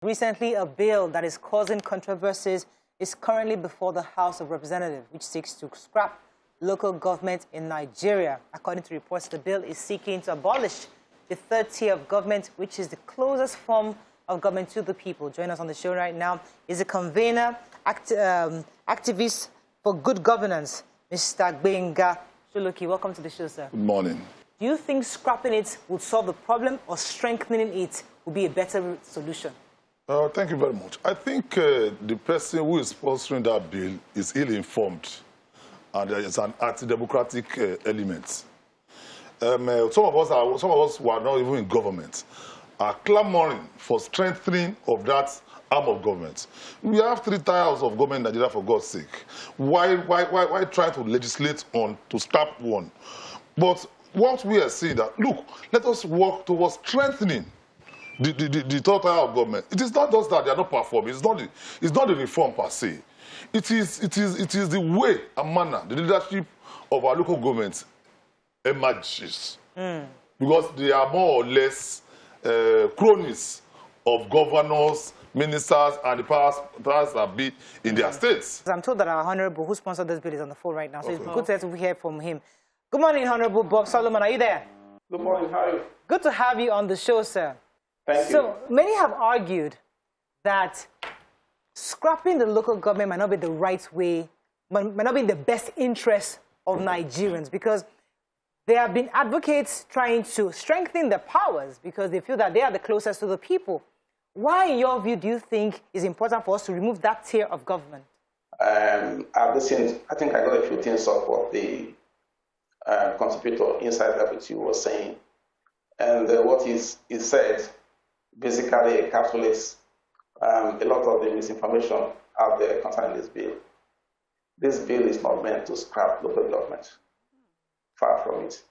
Recently, a bill that is causing controversies is currently before the House of Representatives, which seeks to scrap local government in Nigeria. According to reports, the bill is seeking to abolish the third tier of government, which is the closest form of government to the people. Join us on the show right now is a convener, activist for good governance, Mr. Gbenga Shuluki. Welcome to the show, sir. Good morning. Do you think scrapping it would solve the problem, or strengthening it would be a better solution? Thank you very much. I think the person who is sponsoring that bill is ill-informed, and there is an anti-democratic element. Some of us who are not even in government are clamoring for strengthening of that arm of government. We have 3 tiers of government in Nigeria, for God's sake. Why try to legislate on to scrap one? But what we are saying that, look, let us work towards strengthening the third tier of government. It is not just that they are not performing. It's not the reform per se. It is the way and manner the leadership of our local government emerges, because they are more or less cronies of governors, ministers, and the powers that be in their states. I'm told that our Honorable, who sponsored this bill, is on the phone right now, so it's good to hear from him. Good morning, Honorable Bob Solomon. Are you there? Good morning. How are you? Good to have you on the show, sir. Thank you. So many have argued that scrapping the local government might not be the right way, might not be in the best interest of Nigerians, because there have been advocates trying to strengthen their powers because they feel that they are the closest to the people. Why, in your view, do you think it's important for us to remove that tier of government? I've listened. I think I got a few things of what the contributor inside Govt was saying, and what he said basically encapsulates a lot of the misinformation out there concerning this bill. This bill is not meant to scrap local government. Far from it.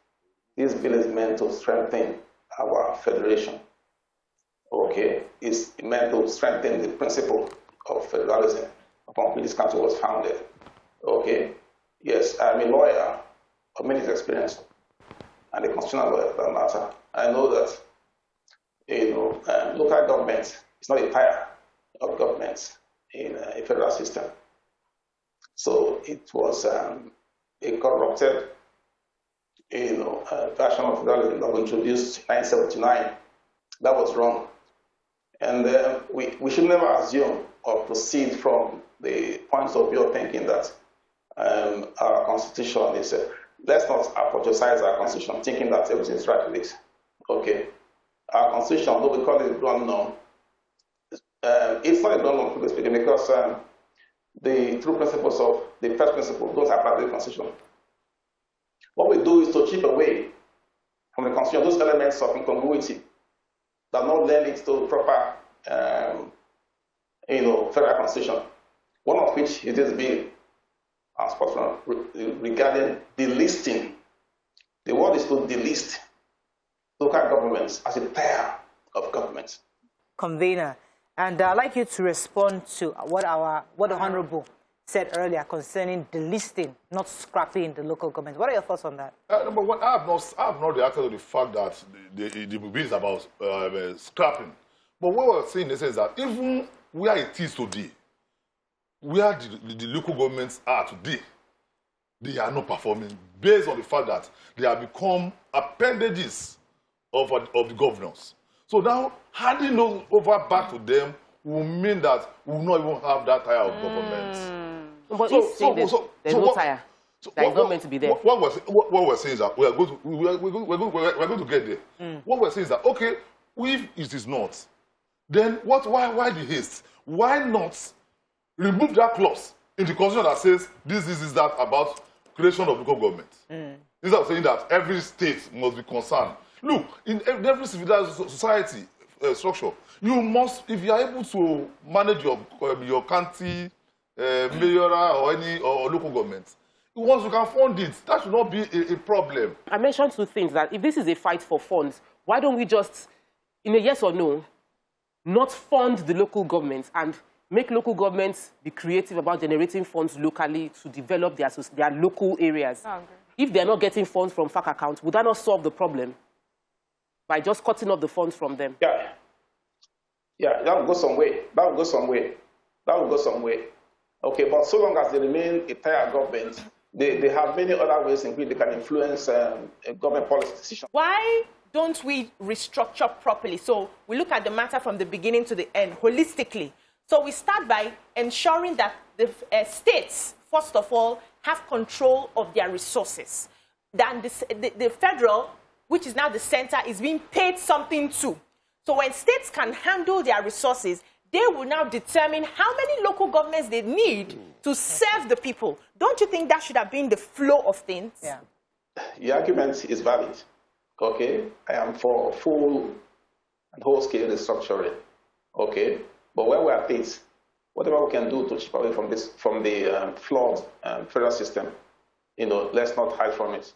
This bill is meant to strengthen our federation. Okay, it's meant to strengthen the principle of federalism upon which this country was founded. Okay, yes, I'm a lawyer of many years' experience, and a constitutional lawyer for that matter. I know that local government is not a tier of government in a federal system. So it was a corrupted version of federalism that was introduced in 1979. That was wrong. And we should never assume or proceed from the points of view of thinking that our constitution is, let's not apologize our constitution, thinking that everything is right with it. Okay. Our constitution, though we call it ground norm, it's not a ground norm, for speaking, because the true principles of the first principle don't apply to the constitution. What we do is to chip away from the constitution those elements of incongruity that not lend it to proper, federal constitution. One of which is this bill, regarding delisting. The word is to delist local governments as a tier of government. Convener, and I'd like you to respond to what the Honorable said earlier concerning delisting, not scrapping the local government. What are your thoughts on that? Number one, I have not reacted to the fact that the bill is about scrapping. But what we're saying is that even where it is today, where the local governments are today, they are not performing based on the fact that they have become appendages of the governors. So now, handing those over back to them will mean that we will not even have that tier of government. But there's no tier. That is not meant to be there. What we're saying is that we're going to get there. What we're saying is that, okay, if it is not, then why the haste? Why not remove that clause in the constitution that says this is that about creation of local government? Instead of saying that every state must be concerned. Look, in every civilized society structure, you must, if you are able to manage your county, mayoral or local government, once you can fund it, that should not be a problem. I mentioned 2 things, that if this is a fight for funds, why don't we just, in a yes or no, not fund the local governments and make local governments be creative about generating funds locally to develop their local areas? Okay. If they're not getting funds from FAC accounts, would that not solve the problem by just cutting off the funds from them? Yeah. Yeah, that will go some way. That will go some way. That will go some way. Okay, but so long as they remain a tier government, they have many other ways in which they can influence government policy decisions. Why don't we restructure properly? So we look at the matter from the beginning to the end, holistically. So we start by ensuring that the states, first of all, have control of their resources. Then the federal, which is now the center, is being paid something too. So when states can handle their resources, they will now determine how many local governments they need to serve the people. Don't you think that should have been the flow of things? Yeah. Your argument is valid. Okay, I am for full and whole-scale restructuring. Okay, but where we are at this, whatever we can do to chip away from the flawed federal system, let's not hide from it.